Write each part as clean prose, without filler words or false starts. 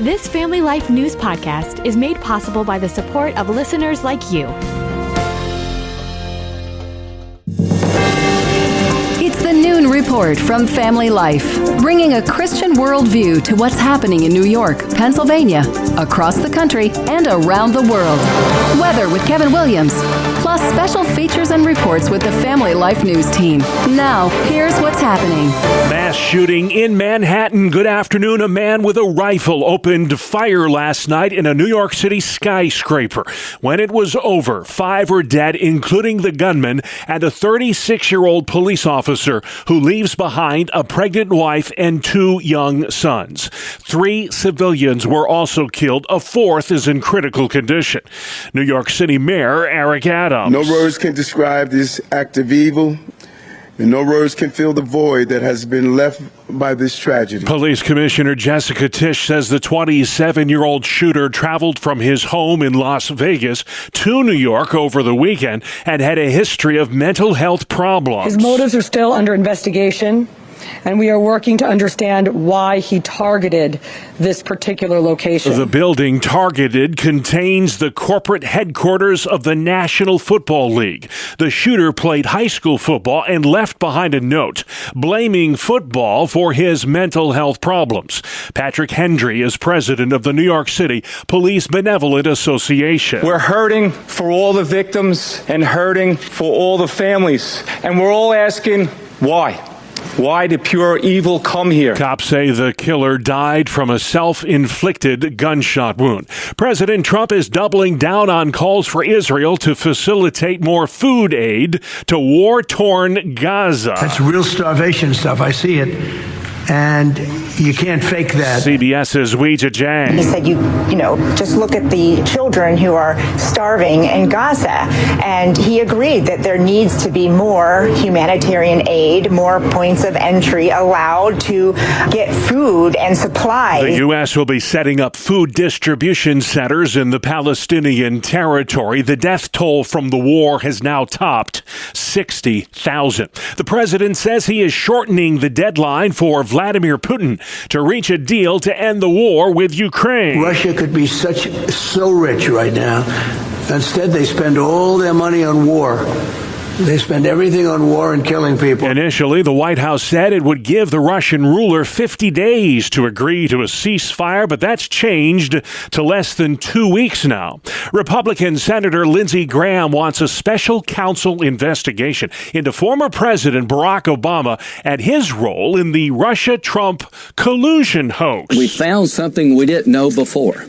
This Family Life News podcast is made possible by the support of listeners like you. It's the Noon Report from Family Life, bringing a Christian worldview to what's happening in New York, Pennsylvania, across the country, and around the world. Weather with Kevin Williams, plus special features and reports with the Family Life News team. Now, here's what's happening. Mass shooting in Manhattan. Good afternoon. A man with a rifle opened fire last night in a New York City skyscraper. When it was over, 5 were dead, including the gunman and a 36-year-old police officer who leaves behind a pregnant wife and 2 young sons. 3 civilians were also killed. A 4th is in critical condition. New York City Mayor Eric Adams. No words can describe this act of evil, and no words can fill the void that has been left by this tragedy. Police Commissioner Jessica Tisch says the 27-year-old shooter traveled from his home in Las Vegas to New York over the weekend and had a history of mental health problems. His motives are still under investigation, and we are working to understand why he targeted this particular location. The building targeted contains the corporate headquarters of the National Football League. The shooter played high school football and left behind a note blaming football for his mental health problems. Patrick Hendry is president of the New York City Police Benevolent Association. We're hurting for all the victims and hurting for all the families. And we're all asking, why? Why did pure evil come here? Cops say the killer died from a self-inflicted gunshot wound. President Trump is doubling down on calls for Israel to facilitate more food aid to war-torn Gaza. That's real starvation stuff. I see it. And you can't fake that. CBS's Weijia Jiang. He said, you know, just look at the children who are starving in Gaza. And he agreed that there needs to be more humanitarian aid, more points of entry allowed to get food and supplies. The U.S. will be setting up food distribution centers in the Palestinian territory. The death toll from the war has now topped 60,000. The president says he is shortening the deadline for Vladimir Putin to reach a deal to end the war with Ukraine. Russia could be so rich right now. Instead, they spend all their money on war. They spend everything on war and killing people. Initially, the White House said it would give the Russian ruler 50 days to agree to a ceasefire, but that's changed to less than 2 weeks now. Republican Senator Lindsey Graham wants a special counsel investigation into former President Barack Obama and his role in the Russia-Trump collusion hoax. We found something we didn't know before.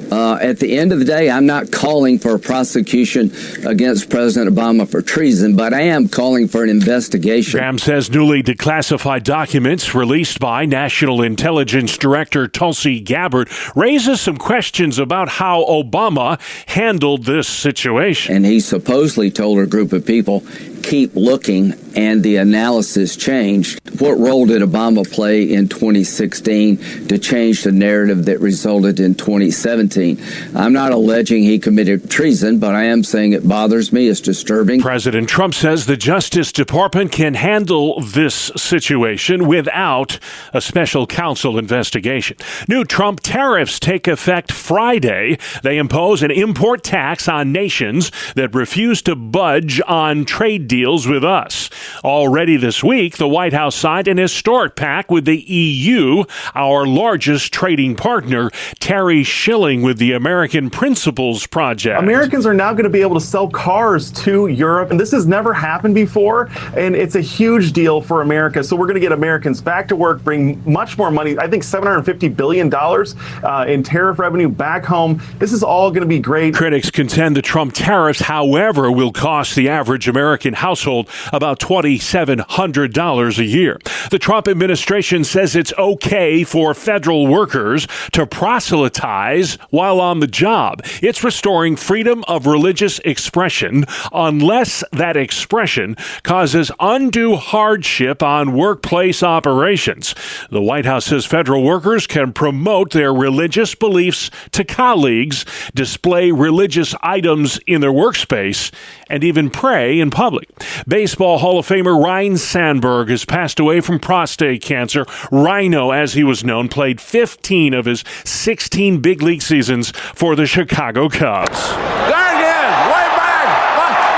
At the end of the day, I'm not calling for a prosecution against President Obama for treason, but I am calling for an investigation. Graham says newly declassified documents released by National Intelligence Director Tulsi Gabbard raises some questions about how Obama handled this situation. And he supposedly told a group of people, keep looking, and the analysis changed. What role did Obama play in 2016 to change the narrative that resulted in 2017? I'm not alleging he committed treason, but I am saying it bothers me. It's disturbing. President Trump says the Justice Department can handle this situation without a special counsel investigation. New Trump tariffs take effect Friday. They impose an import tax on nations that refuse to budge on trade deals with us. Already this week, the White House signed an historic pact with the EU, our largest trading partner. Terry Schilling with the American Principles Project. Americans are now going to be able to sell cars to Europe, and this has never happened before, and it's a huge deal for America. So we're going to get Americans back to work, bring much more money, I think $750 billion in tariff revenue back home. This is all going to be great. Critics contend the Trump tariffs, however, will cost the average American household about $2,700 a year. The Trump administration says it's okay for federal workers to proselytize while on the job. It's restoring freedom of religious expression unless that expression causes undue hardship on workplace operations. The White House says federal workers can promote their religious beliefs to colleagues, display religious items in their workspace, and even pray in public. Baseball Hall of Famer Ryne Sandberg has passed away from prostate cancer. Rhino, as he was known, played 15 of his 16 big league seasons for the Chicago Cubs. There it is, way back,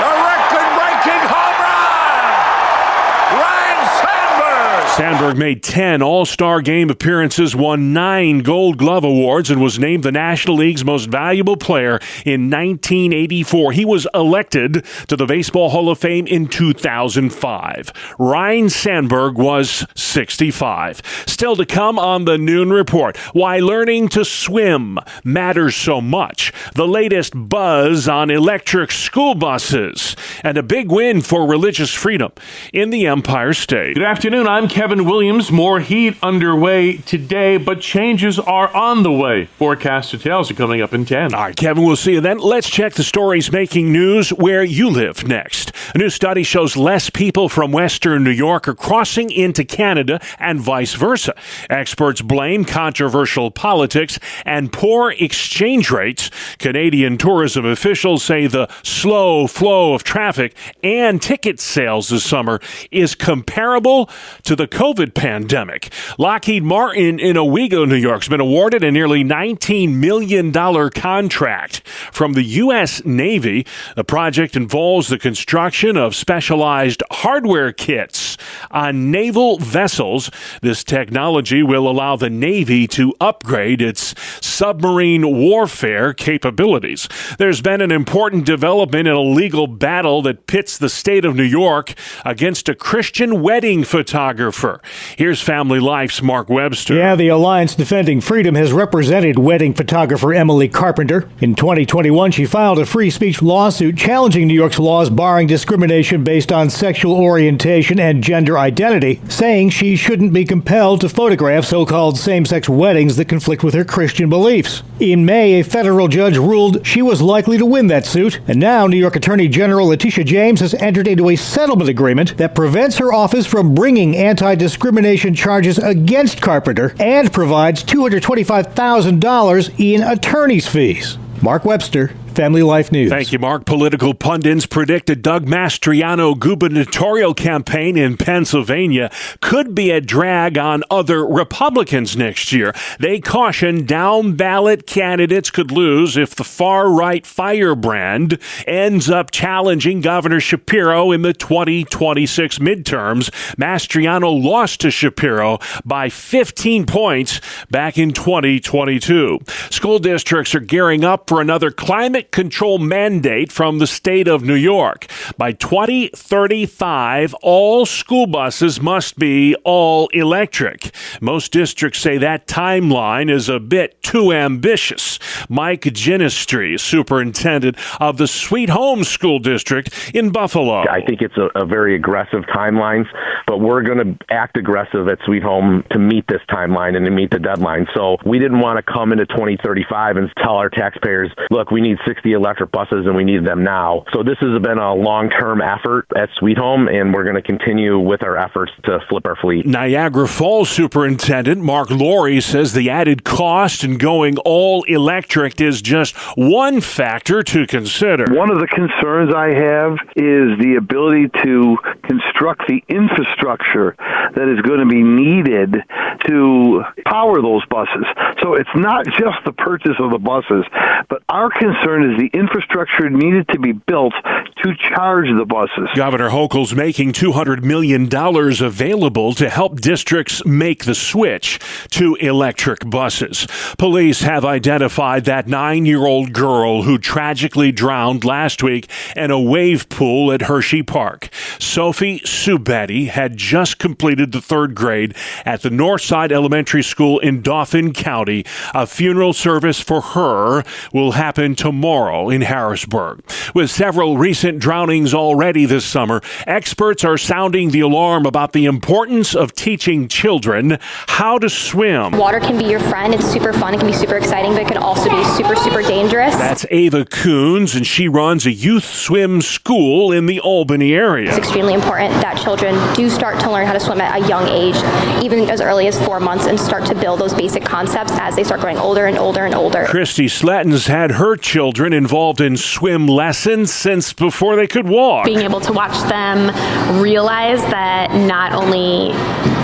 a record-breaking home run! Ryne Sandberg! Sandberg made 10 All-Star Game appearances, won 9 Gold Glove awards, and was named the National League's most valuable player in 1984. He was elected to the Baseball Hall of Fame in 2005. Ryne Sandberg was 65. Still to come on the Noon Report, why learning to swim matters so much, the latest buzz on electric school buses, and a big win for religious freedom in the Empire State. Good afternoon, I'm Kevin Williams. More heat underway today, but changes are on the way. Forecast details are coming up in 10. All right, Kevin, we'll see you then. Let's check the stories making news where you live next. A new study shows less people from Western New York are crossing into Canada and vice versa. Experts blame controversial politics and poor exchange rates. Canadian tourism officials say the slow flow of traffic and ticket sales this summer is comparable to the COVID pandemic. Lockheed Martin in Owego, New York, has been awarded a nearly $19 million contract from the U.S. Navy. The project involves the construction of specialized hardware kits on naval vessels. This technology will allow the Navy to upgrade its submarine warfare capabilities. There's been an important development in a legal battle that pits the state of New York against a Christian wedding photographer. Here's Family Life's Mark Webster. Yeah, the Alliance Defending Freedom has represented wedding photographer Emily Carpenter. In 2021, she filed a free speech lawsuit challenging New York's laws barring discrimination based on sexual orientation and gender identity, saying she shouldn't be compelled to photograph so-called same-sex weddings that conflict with her Christian beliefs. In May, a federal judge ruled she was likely to win that suit, and now New York Attorney General Letitia James has entered into a settlement agreement that prevents her office from bringing anti-discrimination charges against Carpenter and provides $225,000 in attorney's fees. Mark Webster, Family Life News. Thank you, Mark. Political pundits predict a Doug Mastriano gubernatorial campaign in Pennsylvania could be a drag on other Republicans next year. They caution down-ballot candidates could lose if the far-right firebrand ends up challenging Governor Shapiro in the 2026 midterms. Mastriano lost to Shapiro by 15 points back in 2022. School districts are gearing up for another climate control mandate from the state of New York. By 2035, all school buses must be all electric. Most districts say that timeline is a bit too ambitious. Mike Ginistry, superintendent of the Sweet Home School District in Buffalo. I think it's a very aggressive timeline, but we're going to act aggressive at Sweet Home to meet this timeline and to meet the deadline. So we didn't want to come into 2035 and tell our taxpayers, look, we need 60 electric buses and we need them now. So this has been a long-term effort at Sweet Home, and we're going to continue with our efforts to flip our fleet. Niagara Falls Superintendent Mark Laurie says the added cost in going all electric is just one factor to consider. One of the concerns I have is the ability to construct the infrastructure that is going to be needed to power those buses. So it's not just the purchase of the buses, but our concern is the infrastructure needed to be built to charge the buses. Governor Hochul's making $200 million available to help districts make the switch to electric buses. Police have identified that 9-year-old girl who tragically drowned last week in a wave pool at Hershey Park. Sophie Subetti had just completed the 3rd grade at the Northside Elementary School in Dauphin County. A funeral service for her will happen tomorrow in Harrisburg. With several recent drownings already this summer, experts are sounding the alarm about the importance of teaching children how to swim. Water can be your friend. It's super fun. It can be super exciting, but it can also be super, super dangerous. That's Ava Coons, and she runs a youth swim school in the Albany area. It's extremely important that children do start to learn how to swim at a young age, even as early as 4 months, and start to build those basic concepts as they start growing older and older and older. Christy Sletton's had had her children involved in swim lessons since before they could walk. Being able to watch them realize that not only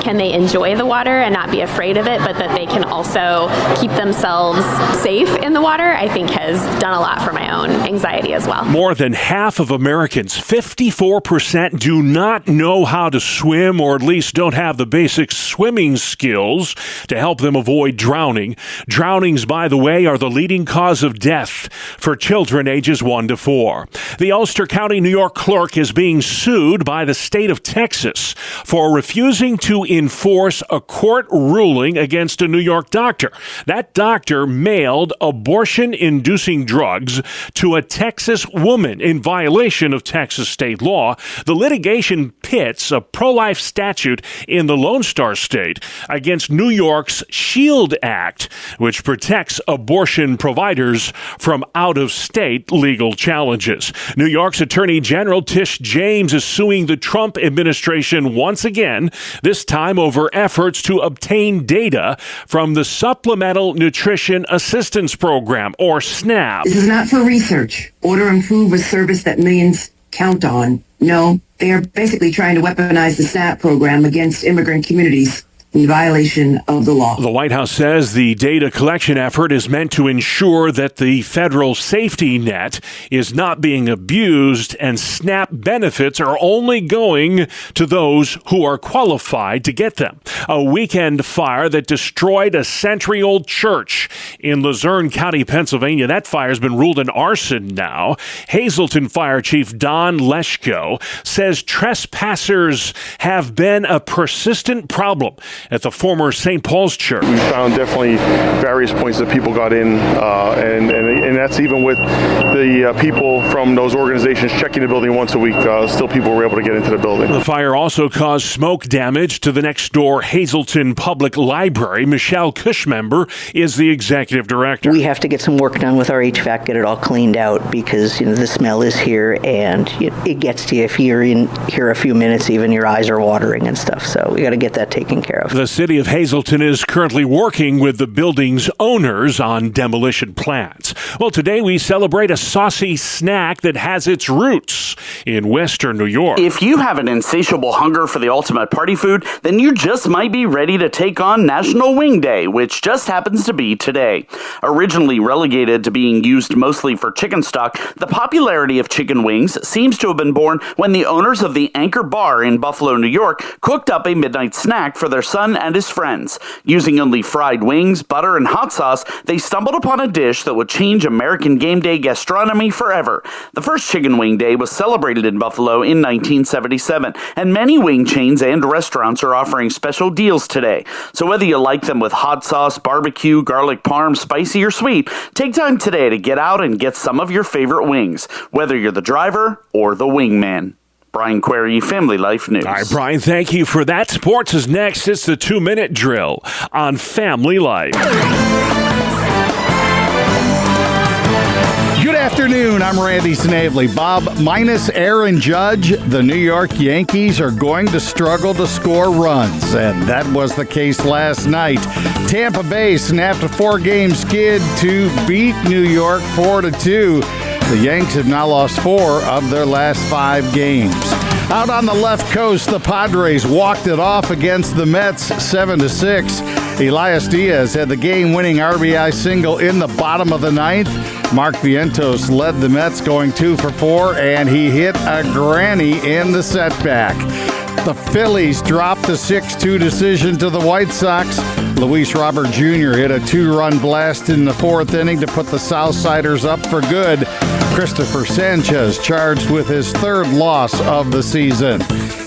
can they enjoy the water and not be afraid of it, but that they can also keep themselves safe in the water, I think has done a lot for my own anxiety as well. More than half of Americans, 54%, do not know how to swim, or at least don't have the basic swimming skills to help them avoid drowning. Drownings, by the way, are the leading cause of death for children ages 1 to 4. The Ulster County, New York clerk is being sued by the state of Texas for refusing to enforce a court ruling against a New York doctor. That doctor mailed abortion-inducing drugs to a Texas woman in violation of Texas state law. The litigation pits a pro-life statute in the Lone Star State against New York's SHIELD Act, which protects abortion providers from out-of-state legal challenges. New York's Attorney General Tish James is suing the Trump administration once again, this time over efforts to obtain data from the Supplemental Nutrition Assistance Program, or SNAP. This is not for research or to improve a service that millions count on. No, they are basically trying to weaponize the SNAP program against immigrant communities in violation of the law. The White House says the data collection effort is meant to ensure that the federal safety net is not being abused and SNAP benefits are only going to those who are qualified to get them. A weekend fire that destroyed a century-old church in Luzerne County, Pennsylvania. That fire has been ruled an arson now. Hazleton Fire Chief Don Leschko says trespassers have been a persistent problem at the former St. Paul's Church. We found definitely various points that people got in, and that's even with the people from those organizations checking the building once a week. Still people were able to get into the building. The fire also caused smoke damage to the next door Hazleton Public Library. Michelle Cushmember is the executive director. We have to get some work done with our HVAC, get it all cleaned out, because the smell is here and it gets to you. If you're in here a few minutes, even your eyes are watering and stuff. So we got to get that taken care of. The city of Hazleton is currently working with the building's owners on demolition plans. Well, today we celebrate a saucy snack that has its roots in Western New York. If you have an insatiable hunger for the ultimate party food, then you just might be ready to take on National Wing Day, which just happens to be today. Originally relegated to being used mostly for chicken stock, the popularity of chicken wings seems to have been born when the owners of the Anchor Bar in Buffalo, New York, cooked up a midnight snack for their son and his friends. Using only fried wings, butter, and hot sauce, they stumbled upon a dish that would change American game day gastronomy forever. The first Chicken Wing Day was celebrated in Buffalo in 1977, and many wing chains and restaurants are offering special deals today. So whether you like them with hot sauce, barbecue, garlic parm, spicy, or sweet, take time today to get out and get some of your favorite wings, whether you're the driver or the wingman. Brian Query, Family Life News. All right, Brian, thank you for that. Sports is next. It's the 2-minute drill on Family Life. Good afternoon. I'm Randy Snavely. Bob, minus Aaron Judge, the New York Yankees are going to struggle to score runs, and that was the case last night. Tampa Bay snapped a 4-game skid to beat New York 4-2. The Yanks have now lost 4 of their last 5 games. Out on the left coast, the Padres walked it off against the Mets 7-6. Elias Diaz had the game-winning RBI single in the bottom of the 9th. Mark Vientos led the Mets going 2 for 4, and he hit a granny in the setback. The Phillies dropped the 6-2 decision to the White Sox. Luis Robert Jr. hit a 2-run blast in the 4th inning to put the Southsiders up for good. Christopher Sanchez charged with his 3rd loss of the season.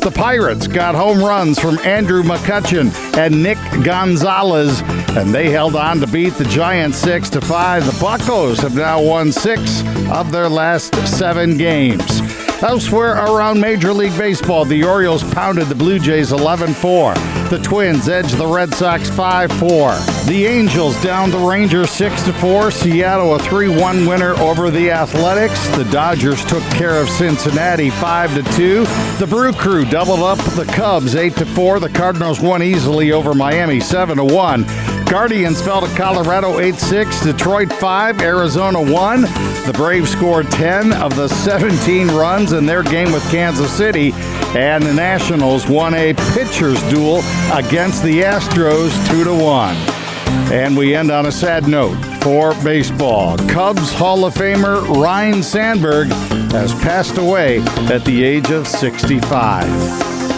The Pirates got home runs from Andrew McCutchen and Nick Gonzalez, and they held on to beat the Giants 6-5. The Buccos have now won 6 of their last 7 games. Elsewhere around Major League Baseball, the Orioles pounded the Blue Jays 11-4. The Twins edged the Red Sox 5-4. The Angels downed the Rangers 6-4. Seattle a 3-1 winner over the Athletics. The Dodgers took care of Cincinnati 5-2. The Brew Crew doubled up the Cubs 8-4. The Cardinals won easily over Miami 7-1. Guardians fell to Colorado 8-6, Detroit 5, Arizona 1. The Braves scored 10 of the 17 runs in their game with Kansas City, and the Nationals won a pitcher's duel against the Astros 2-1. And we end on a sad note for baseball. Cubs Hall of Famer Ryne Sandberg has passed away at the age of 65.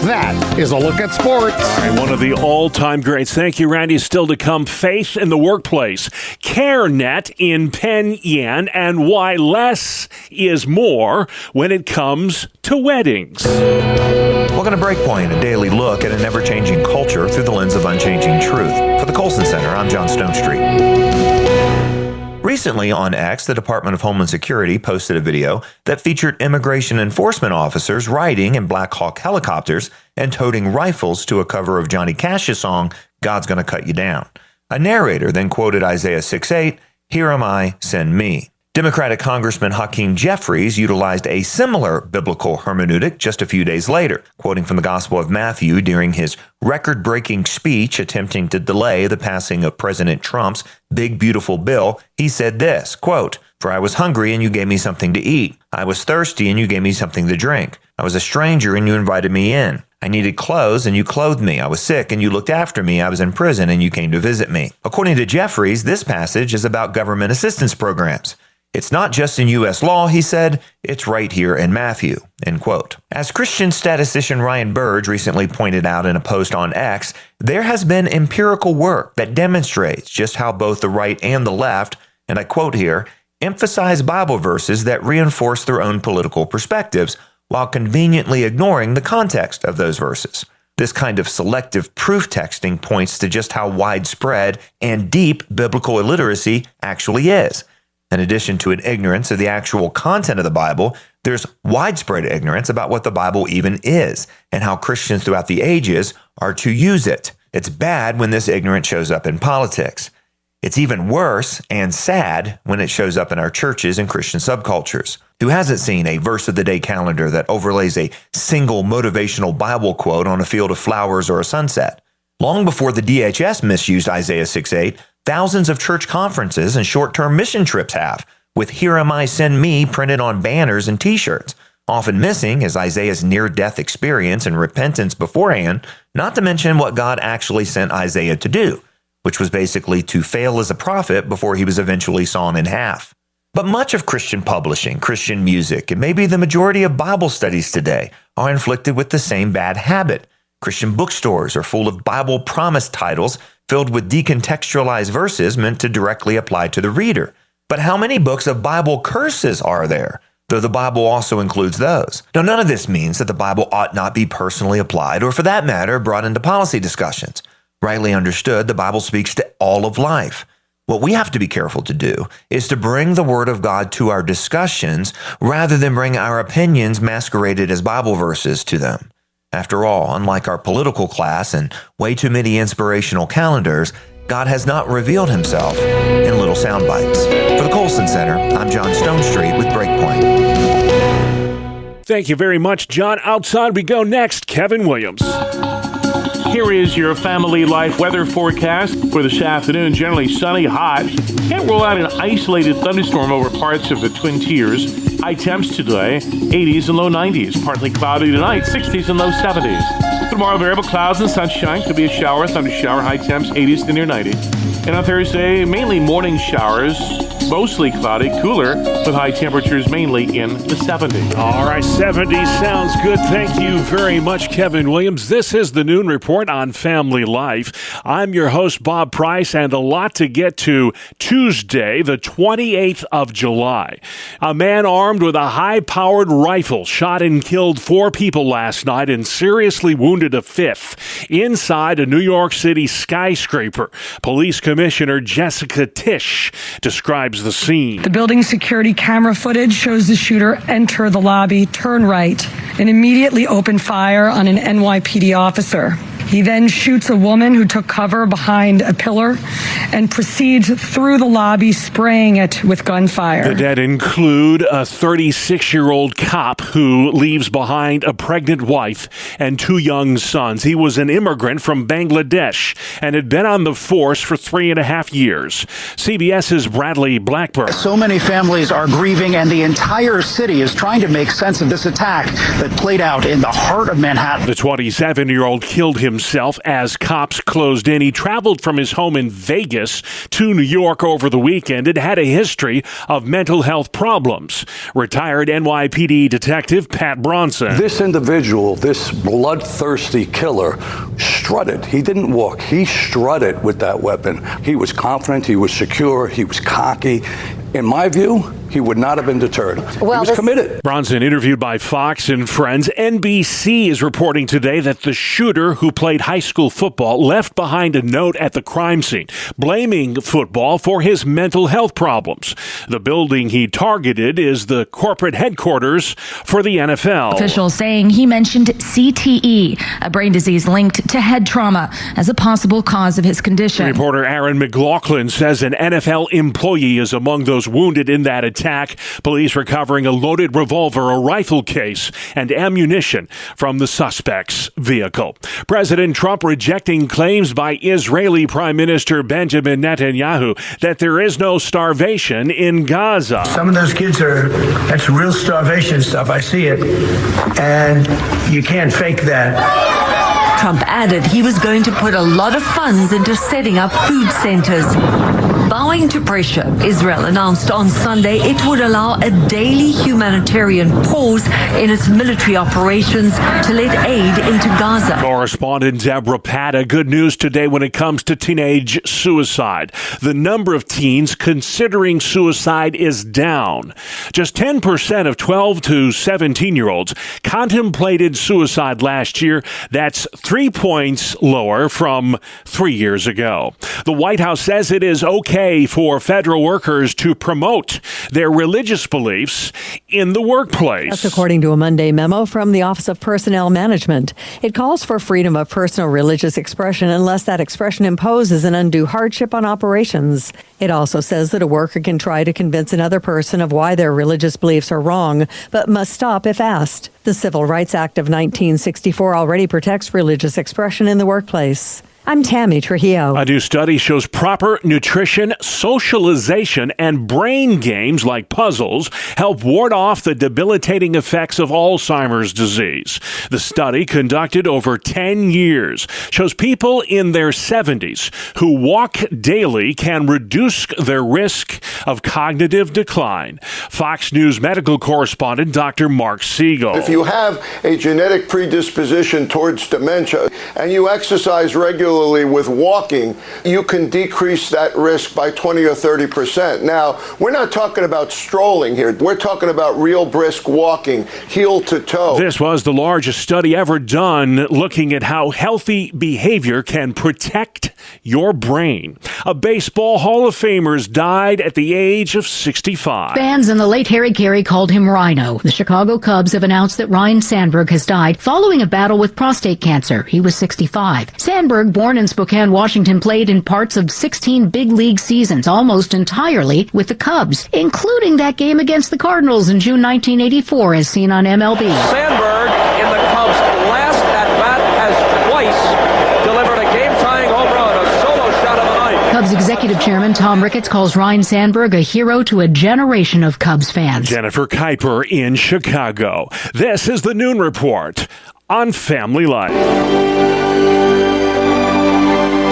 That is a look at sports. All right, one of the all-time greats. Thank you, Randy. Still to come, faith in the workplace, CareNet in Penn Yan, and why less is more when it comes to weddings. Welcome to Breakpoint, a daily look at an ever-changing culture through the lens of unchanging truth. For the Colson Center, I'm John Stonestreet. Recently on X, the Department of Homeland Security posted a video that featured immigration enforcement officers riding in Black Hawk helicopters and toting rifles to a cover of Johnny Cash's song, God's Gonna Cut You Down. A narrator then quoted Isaiah 6:8, "Here am I, send me." Democratic Congressman Hakeem Jeffries utilized a similar biblical hermeneutic just a few days later, quoting from the Gospel of Matthew during his record-breaking speech attempting to delay the passing of President Trump's big beautiful bill. He said this, quote, "For I was hungry and you gave me something to eat. I was thirsty and you gave me something to drink. I was a stranger and you invited me in. I needed clothes and you clothed me. I was sick and you looked after me. I was in prison and you came to visit me." According to Jeffries, this passage is about government assistance programs. It's not just in U.S. law, he said, it's right here in Matthew, end quote. As Christian statistician Ryan Burge recently pointed out in a post on X, there has been empirical work that demonstrates just how both the right and the left, and I quote here, emphasize Bible verses that reinforce their own political perspectives while conveniently ignoring the context of those verses. This kind of selective proof texting points to just how widespread and deep biblical illiteracy actually is. In addition to an ignorance of the actual content of the Bible, there's widespread ignorance about what the Bible even is and how Christians throughout the ages are to use it. It's bad when this ignorance shows up in politics. It's even worse and sad when it shows up in our churches and Christian subcultures. Who hasn't seen a verse of the day calendar that overlays a single motivational Bible quote on a field of flowers or a sunset? Long before the DHS misused Isaiah 6:8, thousands of church conferences and short-term mission trips have, with "Here am I, send me" printed on banners and t-shirts. Often missing is Isaiah's near-death experience and repentance beforehand, not to mention what God actually sent Isaiah to do, which was basically to fail as a prophet before he was eventually sawn in half. But much of Christian publishing, Christian music, and maybe the majority of Bible studies today are inflicted with the same bad habit. Christian bookstores are full of Bible promise titles filled with decontextualized verses meant to directly apply to the reader. But how many books of Bible curses are there? Though the Bible also includes those. Now, none of this means that the Bible ought not be personally applied or, for that matter, brought into policy discussions. Rightly understood, the Bible speaks to all of life. What we have to be careful to do is to bring the Word of God to our discussions rather than bring our opinions masqueraded as Bible verses to them. After all, unlike our political class and way too many inspirational calendars, God has not revealed himself in little sound bites. For the Colson Center, I'm John Stonestreet with Breakpoint. Thank you very much, John. Outside we go next, Kevin Williams. Here is your family life weather forecast for this afternoon. Generally sunny, hot. Can't rule out an isolated thunderstorm over parts of the Twin Tiers. High temps today, 80s and low 90s. Partly cloudy tonight, 60s and low 70s. Tomorrow, variable clouds and sunshine. Could be a shower, thunder shower. High temps, 80s to near 90. And on Thursday, mainly morning showers. Mostly cloudy, cooler, with high temperatures mainly in the 70s. All right, 70s sounds good. Thank you very much, Kevin Williams. This is the Noon Report on Family Life. I'm your host, Bob Price, and a lot to get to. Tuesday, the 28th of July. A man armed with a high-powered rifle shot and killed 4 people last night and seriously wounded a 5th inside a New York City skyscraper. Police Commissioner Jessica Tisch describes the scene. The building security camera footage shows the shooter enter the lobby, turn right, and immediately open fire on an NYPD officer. He then shoots a woman who took cover behind a pillar and proceeds through the lobby, spraying it with gunfire. The dead include a 36-year-old cop who leaves behind a pregnant wife and 2 young sons. He was an immigrant from Bangladesh and had been on the force for 3.5 years. CBS's Bradley Blackburn. So many families are grieving, and the entire city is trying to make sense of this attack that played out in the heart of Manhattan. The 27-year-old killed himself as cops closed in. He traveled from his home in Vegas to New York over the weekend and had a history of mental health problems. Retired NYPD detective Pat Bronson. This individual, this bloodthirsty killer, strutted. He didn't walk. He strutted with that weapon. He was confident. He was secure. He was cocky. In my view, he would not have been deterred. He was committed. Bronson interviewed by Fox and Friends. NBC is reporting today that the shooter who played high school football left behind a note at the crime scene, blaming football for his mental health problems. The building he targeted is the corporate headquarters for the NFL. Officials saying he mentioned CTE, a brain disease linked to head trauma, as a possible cause of his condition. Reporter Aaron McLaughlin says an NFL employee is among those wounded in that attack. Police recovering a loaded revolver, a rifle case, and ammunition from the suspect's vehicle. President Trump rejecting claims by Israeli Prime Minister Benjamin Netanyahu that there is no starvation in Gaza. Some of those kids that's real starvation stuff. I see it. And you can't fake that. Trump added he was going to put a lot of funds into setting up food centers. Bowing to pressure, Israel announced on Sunday it would allow a daily humanitarian pause in its military operations to let aid into Gaza. Correspondent Deborah Patta, good news today when it comes to teenage suicide. The number of teens considering suicide is down. Just 10% of 12 to 17-year-olds contemplated suicide last year. That's 3 points lower from 3 years ago. The White House says it is okay for federal workers to promote their religious beliefs in the workplace. That's according to a Monday memo from the Office of Personnel Management. It calls for freedom of personal religious expression unless that expression imposes an undue hardship on operations. It also says that a worker can try to convince another person of why their religious beliefs are wrong, but must stop if asked. The Civil Rights Act of 1964 already protects religious expression in the workplace. I'm Tammy Trujillo. A new study shows proper nutrition, socialization, and brain games like puzzles help ward off the debilitating effects of Alzheimer's disease. The study, conducted over 10 years, shows people in their 70s who walk daily can reduce their risk of cognitive decline. Fox News medical correspondent Dr. Mark Siegel. If you have a genetic predisposition towards dementia and you exercise regularly with walking, you can decrease that risk by 20 or 30%. Now, we're not talking about strolling here. We're talking about real brisk walking, heel to toe. This was the largest study ever done looking at how healthy behavior can protect your brain. A baseball Hall of Famer died at the age of 65. Fans and the late Harry Carey called him Rhino. The Chicago Cubs have announced that Ryne Sandberg has died following a battle with prostate cancer. He was 65. Sandberg, born in Spokane, Washington, played in parts of 16 big league seasons, almost entirely with the Cubs, including that game against the Cardinals in June 1984, as seen on MLB. Sandberg, in the Cubs' last at-bat, has twice delivered a game-tying home run, a solo shot of the night. Cubs executive chairman Tom Ricketts calls Ryne Sandberg a hero to a generation of Cubs fans. Jennifer Kuiper in Chicago. This is the Noon Report on Family Life.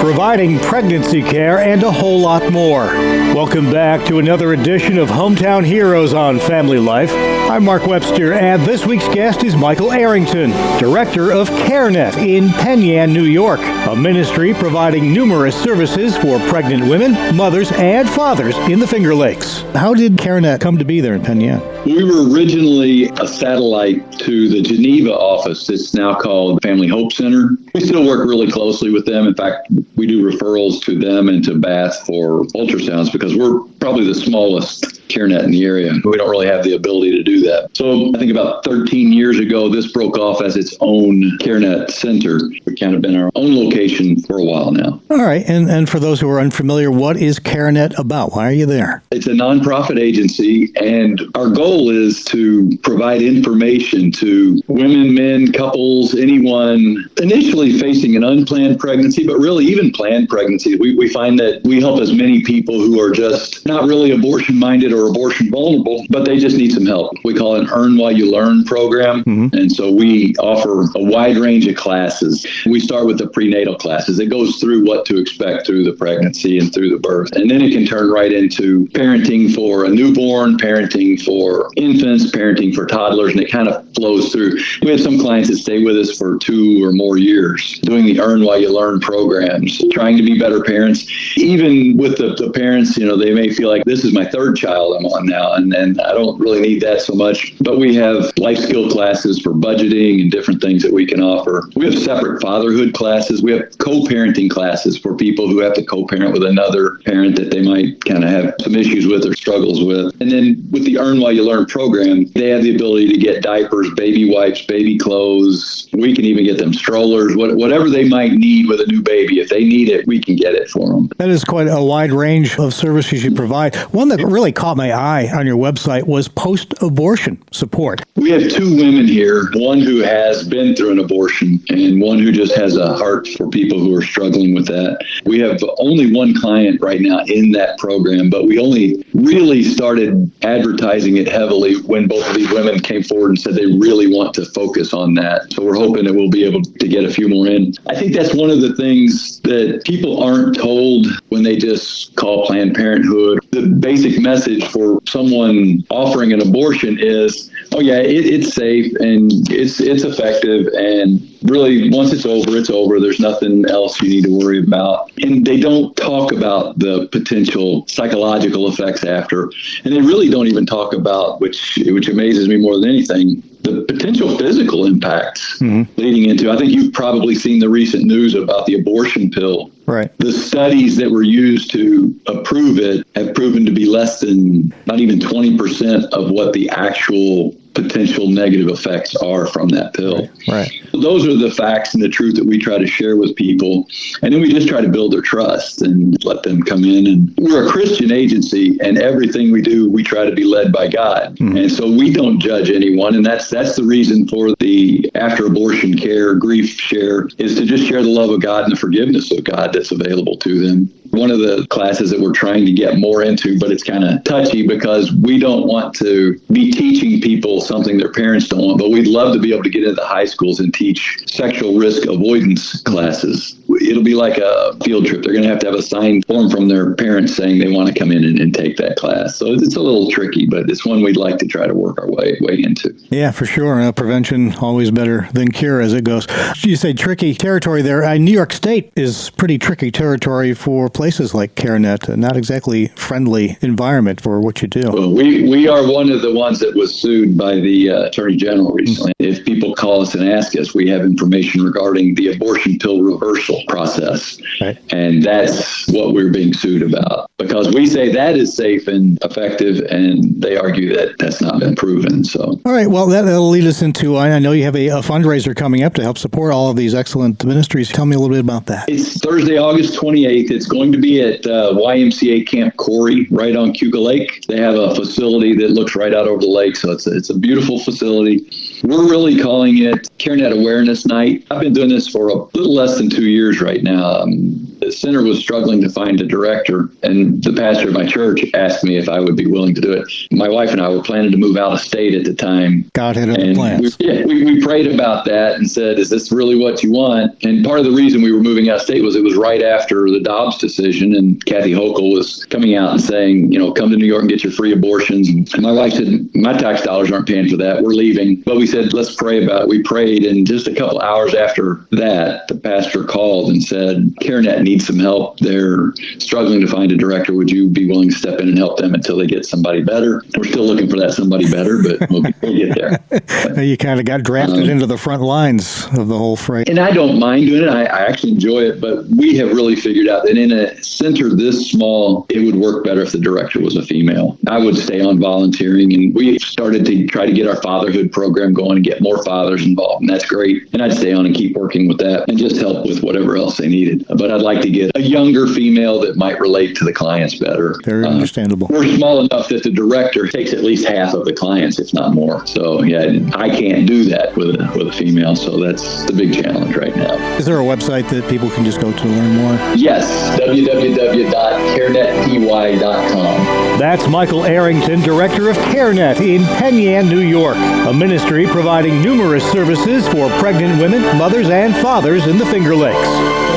Providing pregnancy care and a whole lot more. Welcome back to another edition of Hometown Heroes on Family Life. I'm Mark Webster, and this week's guest is Michael Arrington, director of CareNet in Penn Yan, New York, a ministry providing numerous services for pregnant women, mothers, and fathers in the Finger Lakes. How did CareNet come to be there in Penn Yan? We were originally a satellite to the Geneva office. It's now called Family Hope Center. We still work really closely with them. In fact, we do referrals to them and to Bath for ultrasounds because we're probably the smallest CareNet in the area. We don't really have the ability to do that. So I think about 13 years ago, this broke off as its own CareNet center. We've kind of been our own location for a while now. All right. And for those who are unfamiliar, what is CareNet about? Why are you there? It's a nonprofit agency, and our goal is to provide information to women, men, couples, anyone initially facing an unplanned pregnancy, but really even planned pregnancy. We find that we help as many people who are just not really abortion-minded or abortion vulnerable, but they just need some help. We call it an Earn While You Learn program, and so we offer a wide range of classes. We start with the prenatal classes. It goes through what to expect through the pregnancy and through the birth, and then it can turn right into parenting for a newborn, parenting for infants, parenting for toddlers, and it kind of flows through. We have some clients that stay with us for 2 or more years doing the Earn While You Learn programs, trying to be better parents. Even with the parents, they may feel like this is my third child I'm on now, and I don't really need that so much. But we have life skill classes for budgeting and different things that we can offer. We have separate fatherhood classes. We have co-parenting classes for people who have to co-parent with another parent that they might kind of have some issues with or struggles with. And then with the Earn While You Learn program, they have the ability to get diapers, baby wipes, baby clothes. We can even get them strollers, whatever they might need with a new baby. If they need it, we can get it for them. That is quite a wide range of services you provide. One that really caught my eye on your website was post-abortion support. We have 2 women here, one who has been through an abortion and one who just has a heart for people who are struggling with that. We have only one client right now in that program, but we only really started advertising it heavily when both of these women came forward and said they really want to focus on that. So we're hoping that we'll be able to get a few more in. I think that's one of the things that people aren't told when they just call Planned Parenthood. The basic message for someone offering an abortion is, oh yeah, it's safe and it's effective, and really once it's over, it's over. There's nothing else you need to worry about. And they don't talk about the potential psychological effects after, and they really don't even talk about, which amazes me more than anything, the potential physical impacts leading into. I think you've probably seen the recent news about the abortion pill. Right. The studies that were used to approve it have proven to be less than not even 20% of what the actual potential negative effects are from that pill. Right. Those are the facts and the truth that we try to share with people. And then we just try to build their trust and let them come in. And we're a Christian agency, and everything we do, we try to be led by God. And so we don't judge anyone. And that's the reason for the after abortion care, grief share, is to just share the love of God and the forgiveness of God that's available to them. One of the classes that we're trying to get more into, but it's kind of touchy because we don't want to be teaching people something their parents don't want, but we'd love to be able to get into high schools and teach sexual risk avoidance classes. It'll be like a field trip. They're going to have a signed form from their parents saying they want to come in and take that class. So it's a little tricky, but it's one we'd like to try to work our way into. Yeah, for sure. Prevention always better than cure as it goes. You say tricky territory there. New York State is pretty tricky territory for places like CareNet, not exactly friendly environment for what you do. Well, we are one of the ones that was sued by the Attorney General recently. If people call us and ask us, we have information regarding the abortion pill reversal process. Right. And that's what we're being sued about, because we say that is safe and effective, and they argue that that's not been proven. So, all right, well, that'll lead us into, I know you have a fundraiser coming up to help support all of these excellent ministries. Tell me a little bit about that. It's Thursday, August 28th. It's going to be at YMCA Camp Corey, right on Cuca Lake. They have a facility that looks right out over the lake, so it's a beautiful facility. We're really calling it CareNet Awareness Night. I've been doing this for a little less than 2 years right now. The center was struggling to find a director, and the pastor of my church asked me if I would be willing to do it. My wife and I were planning to move out of state at the time. God had other plans. We prayed about that and said, is this really what you want? And part of the reason we were moving out of state was it was right after the Dobbs decision, and Kathy Hochul was coming out and saying, come to New York and get your free abortions. And my wife said, my tax dollars aren't paying for that. We're leaving. But we said, let's pray about it. We prayed, and just a couple hours after that, the pastor called and said, CareNet needs some help. They're struggling to find a director. Would you be willing to step in and help them until they get somebody better? We're still looking for that somebody better, but we'll get there. You kind of got drafted into the front lines of the whole fray. And I don't mind doing it. I actually enjoy it, but we have really figured out that in a center this small, it would work better if the director was a female. I would stay on volunteering, and we started to try to get our fatherhood program going and get more fathers involved, and that's great. And I'd stay on and keep working with that and just help with whatever else they needed. But I'd like to get a younger female that might relate to the clients better. Very understandable. We're small enough that the director takes at least half of the clients, if not more. So yeah, I can't do that with a female, so that's the big challenge right now. Is there a website that people can just go to learn more? Yes, www.carenetty.com. That's Michael Arrington, Director of CareNet in Penn Yan, New York, a ministry providing numerous services for pregnant women, mothers, and fathers in the Finger Lakes.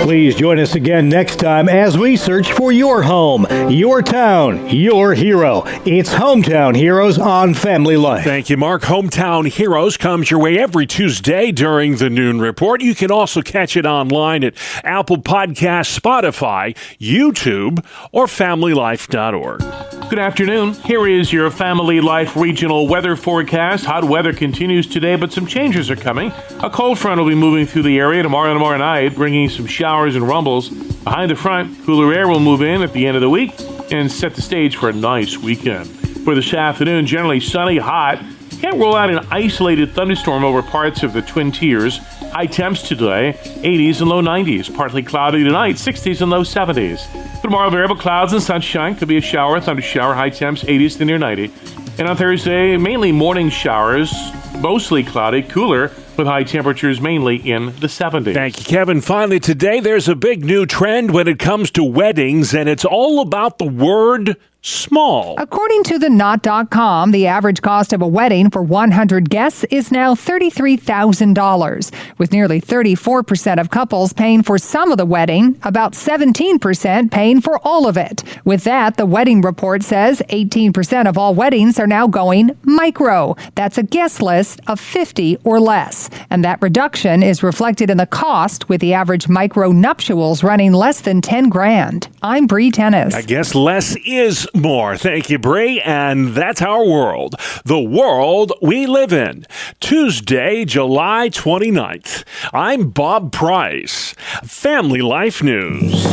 Please join us again next time as we search for your home, your town, your hero. It's Hometown Heroes on Family Life. Thank you, Mark. Hometown Heroes comes your way every Tuesday during the Noon Report. You can also catch it online at Apple Podcasts, Spotify, YouTube, or FamilyLife.org. Good afternoon. Here is your Family Life regional weather forecast. Hot weather continues today, but some changes are coming. A cold front will be moving through the area tomorrow and tomorrow night, bringing some showers and rumbles. Behind the front, cooler air will move in at the end of the week and set the stage for a nice weekend. For this afternoon, generally sunny, hot. Can't rule out an isolated thunderstorm over parts of the Twin Tiers. High temps today, 80s and low 90s. Partly cloudy tonight, 60s and low 70s. For tomorrow, variable clouds and sunshine. Could be a shower, thunder shower, high temps, 80s to near 90. And on Thursday, mainly morning showers, mostly cloudy, cooler, with high temperatures mainly in the 70s. Thank you, Kevin. Finally, today, there's a big new trend when it comes to weddings, and it's all about the word small. According to the Knot.com, the average cost of a wedding for 100 guests is now $33,000, with nearly 34% of couples paying for some of the wedding, about 17% paying for all of it. With that, the wedding report says 18% of all weddings are now going micro. That's a guest list of 50 or less. And that reduction is reflected in the cost, with the average micro nuptials running less than $10,000. I'm Bree Tennis. I guess less is more. Thank you, Bree. And that's our world, the world we live in. Tuesday, July 29th. I'm Bob Price. Family Life News.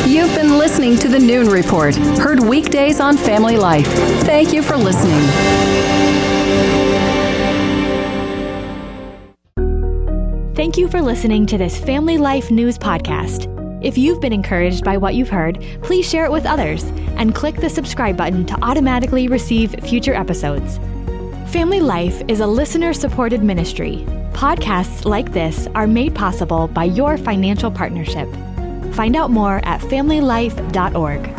You've been listening to the Noon Report, heard weekdays on Family Life. Thank you for listening. Thank you for listening to this Family Life News podcast. If you've been encouraged by what you've heard, please share it with others and click the subscribe button to automatically receive future episodes. Family Life is a listener-supported ministry. Podcasts like this are made possible by your financial partnership. Find out more at familylife.org.